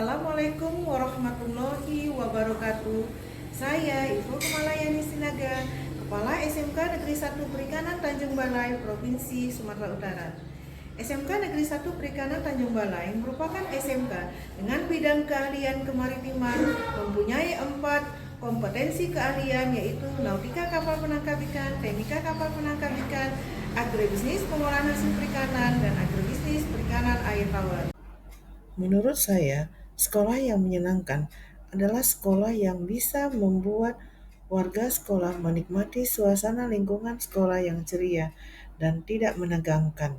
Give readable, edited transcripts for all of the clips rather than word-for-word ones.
Assalamualaikum warahmatullahi wabarakatuh. Saya Ibu Kemalayani Sinaga, Kepala SMK Negeri 1 Perikanan Tanjung Balai, Provinsi Sumatera Utara. SMK Negeri 1 Perikanan Tanjung Balai merupakan SMK dengan bidang keahlian kemaritiman, mempunyai 4 kompetensi keahlian, yaitu nautika kapal penangkap ikan, teknika kapal penangkap ikan, agribisnis pengolahan hasil perikanan, dan agribisnis perikanan air tawar. Menurut saya, sekolah yang menyenangkan adalah sekolah yang bisa membuat warga sekolah menikmati suasana lingkungan sekolah yang ceria dan tidak menegangkan.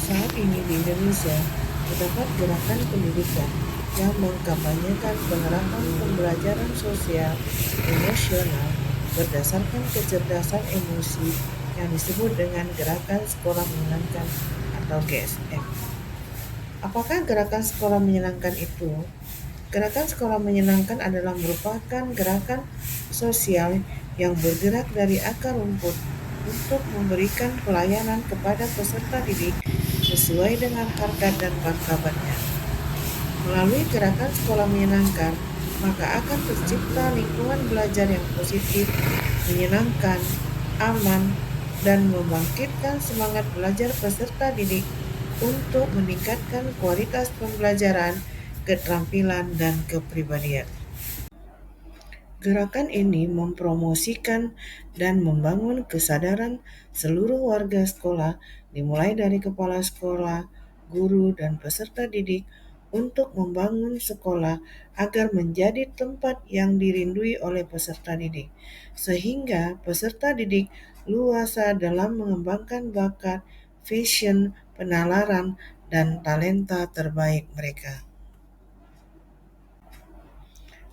Saat ini di Indonesia, terdapat gerakan pendidikan yang mengkampanyekan penerapan pembelajaran sosial emosional berdasarkan kecerdasan emosi yang disebut dengan Gerakan Sekolah Menyenangkan atau GSM. Apakah gerakan sekolah menyenangkan itu? Gerakan sekolah menyenangkan adalah merupakan gerakan sosial yang bergerak dari akar rumput untuk memberikan pelayanan kepada peserta didik sesuai dengan harkat dan martabatnya. Melalui gerakan sekolah menyenangkan, maka akan tercipta lingkungan belajar yang positif, menyenangkan, aman, dan membangkitkan semangat belajar peserta didik untuk meningkatkan kualitas pembelajaran, keterampilan, dan kepribadian. Gerakan ini mempromosikan dan membangun kesadaran seluruh warga sekolah, dimulai dari kepala sekolah, guru, dan peserta didik, untuk membangun sekolah agar menjadi tempat yang dirindui oleh peserta didik, sehingga peserta didik luasa dalam mengembangkan bakat, passion, penalaran, dan talenta terbaik mereka.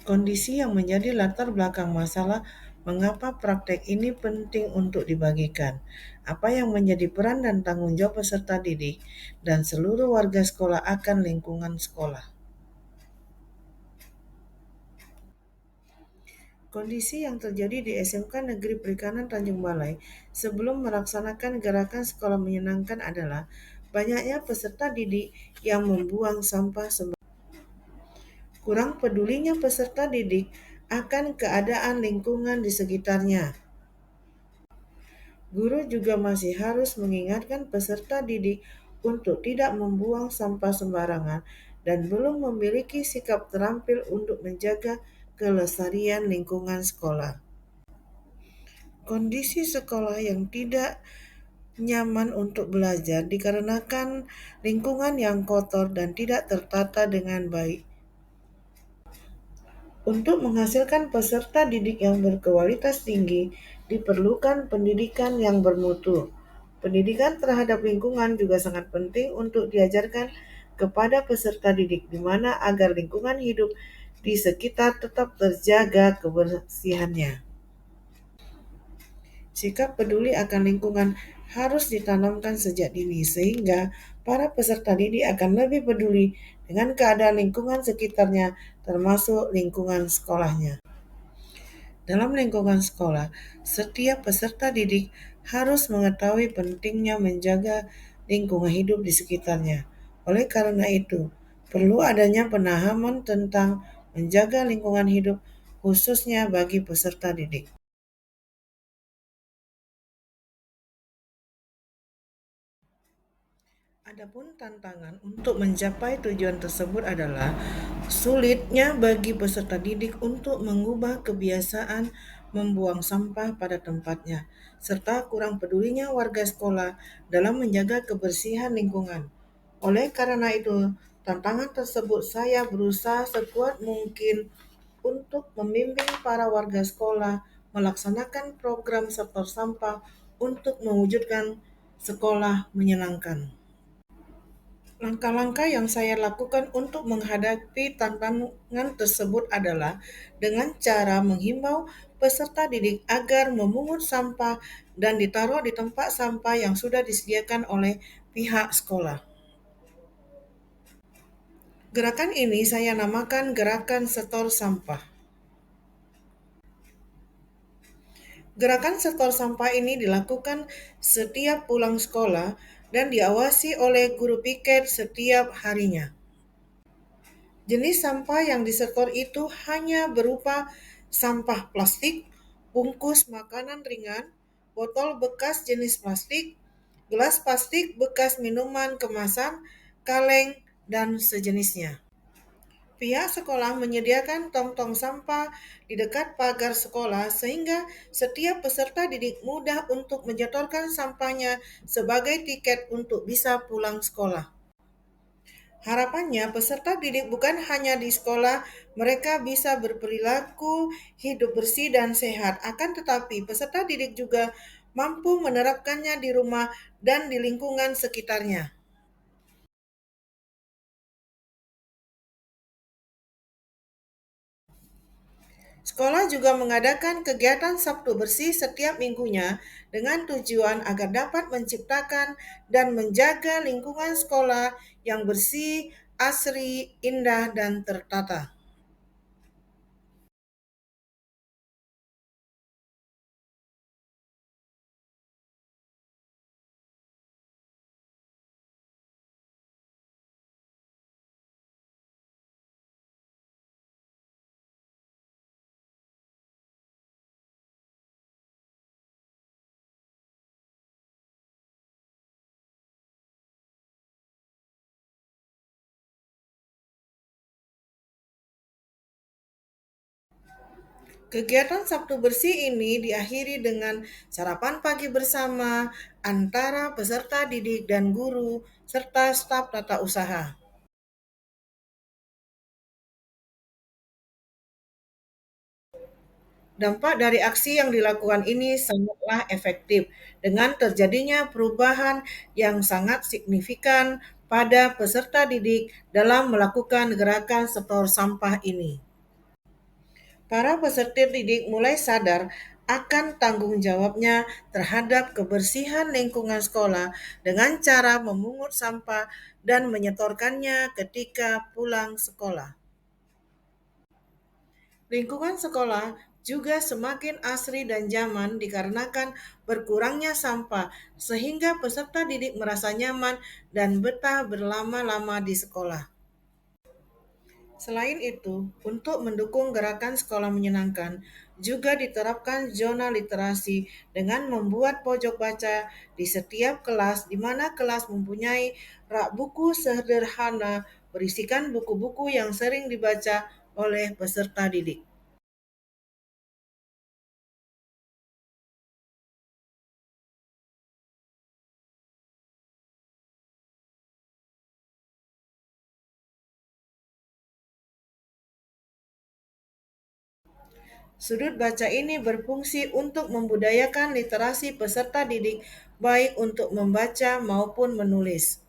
Kondisi yang menjadi latar belakang masalah mengapa praktek ini penting untuk dibagikan. Apa yang menjadi peran dan tanggung jawab peserta didik dan seluruh warga sekolah akan lingkungan sekolah. Kondisi yang terjadi di SMK Negeri Perikanan Tanjung Balai sebelum melaksanakan gerakan sekolah menyenangkan adalah banyaknya peserta didik yang membuang sampah sembarangan. Kurang pedulinya peserta didik akan keadaan lingkungan di sekitarnya. Guru juga masih harus mengingatkan peserta didik untuk tidak membuang sampah sembarangan dan belum memiliki sikap terampil untuk menjaga kelestarian lingkungan sekolah. Kondisi sekolah yang tidak nyaman untuk belajar dikarenakan lingkungan yang kotor dan tidak tertata dengan baik. Untuk menghasilkan peserta didik yang berkualitas tinggi, diperlukan pendidikan yang bermutu. Pendidikan terhadap lingkungan juga sangat penting untuk diajarkan kepada peserta didik, di mana agar lingkungan hidup di sekitar tetap terjaga kebersihannya. Sikap peduli akan lingkungan harus ditanamkan sejak dini, sehingga para peserta didik akan lebih peduli dengan keadaan lingkungan sekitarnya, termasuk lingkungan sekolahnya. Dalam lingkungan sekolah, setiap peserta didik harus mengetahui pentingnya menjaga lingkungan hidup di sekitarnya. Oleh karena itu, perlu adanya pemahaman tentang menjaga lingkungan hidup, khususnya bagi peserta didik. Adapun tantangan untuk mencapai tujuan tersebut adalah sulitnya bagi peserta didik untuk mengubah kebiasaan membuang sampah pada tempatnya, serta kurang pedulinya warga sekolah dalam menjaga kebersihan lingkungan. Oleh karena itu, tantangan tersebut saya berusaha sekuat mungkin untuk membimbing para warga sekolah melaksanakan program setor sampah untuk mewujudkan sekolah menyenangkan. Langkah-langkah yang saya lakukan untuk menghadapi tantangan tersebut adalah dengan cara menghimbau peserta didik agar memungut sampah dan ditaruh di tempat sampah yang sudah disediakan oleh pihak sekolah. Gerakan ini saya namakan Gerakan Setor Sampah. Gerakan setor sampah ini dilakukan setiap pulang sekolah dan diawasi oleh guru piket setiap harinya. Jenis sampah yang disetor itu hanya berupa sampah plastik, bungkus makanan ringan, botol bekas jenis plastik, gelas plastik bekas minuman kemasan, kaleng, dan sejenisnya. Pihak sekolah menyediakan tong-tong sampah di dekat pagar sekolah sehingga setiap peserta didik mudah untuk menyetorkan sampahnya sebagai tiket untuk bisa pulang sekolah. Harapannya, peserta didik bukan hanya di sekolah, mereka bisa berperilaku hidup bersih dan sehat. Akan tetapi, peserta didik juga mampu menerapkannya di rumah dan di lingkungan sekitarnya. Sekolah juga mengadakan kegiatan Sabtu Bersih setiap minggunya dengan tujuan agar dapat menciptakan dan menjaga lingkungan sekolah yang bersih, asri, indah, dan tertata. Kegiatan Sabtu Bersih ini diakhiri dengan sarapan pagi bersama antara peserta didik dan guru serta staf tata usaha. Dampak dari aksi yang dilakukan ini sangatlah efektif dengan terjadinya perubahan yang sangat signifikan pada peserta didik dalam melakukan gerakan setor sampah ini. Para peserta didik mulai sadar akan tanggung jawabnya terhadap kebersihan lingkungan sekolah dengan cara memungut sampah dan menyetorkannya ketika pulang sekolah. Lingkungan sekolah juga semakin asri dan nyaman dikarenakan berkurangnya sampah, sehingga peserta didik merasa nyaman dan betah berlama-lama di sekolah. Selain itu, untuk mendukung gerakan sekolah menyenangkan, juga diterapkan zona literasi dengan membuat pojok baca di setiap kelas, di mana kelas mempunyai rak buku sederhana berisikan buku-buku yang sering dibaca oleh peserta didik. Sudut baca ini berfungsi untuk membudayakan literasi peserta didik, baik untuk membaca maupun menulis.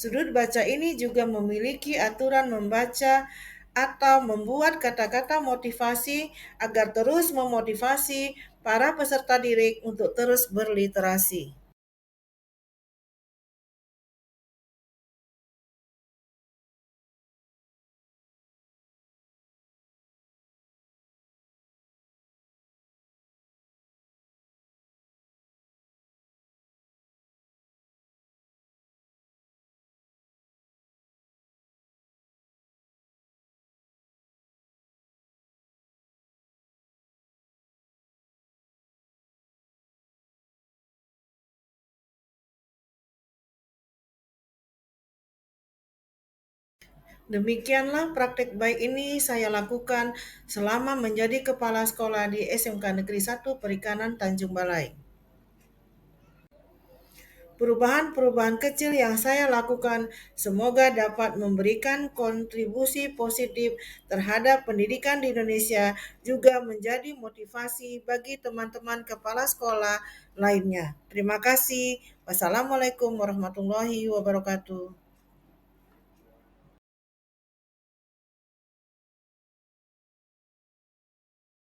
Sudut baca ini juga memiliki aturan membaca atau membuat kata-kata motivasi agar terus memotivasi para peserta didik untuk terus berliterasi. Demikianlah praktek baik ini saya lakukan selama menjadi kepala sekolah di SMK Negeri 1 Perikanan Tanjung Balai. Perubahan-perubahan kecil yang saya lakukan semoga dapat memberikan kontribusi positif terhadap pendidikan di Indonesia, juga menjadi motivasi bagi teman-teman kepala sekolah lainnya. Terima kasih. Wassalamualaikum warahmatullahi wabarakatuh.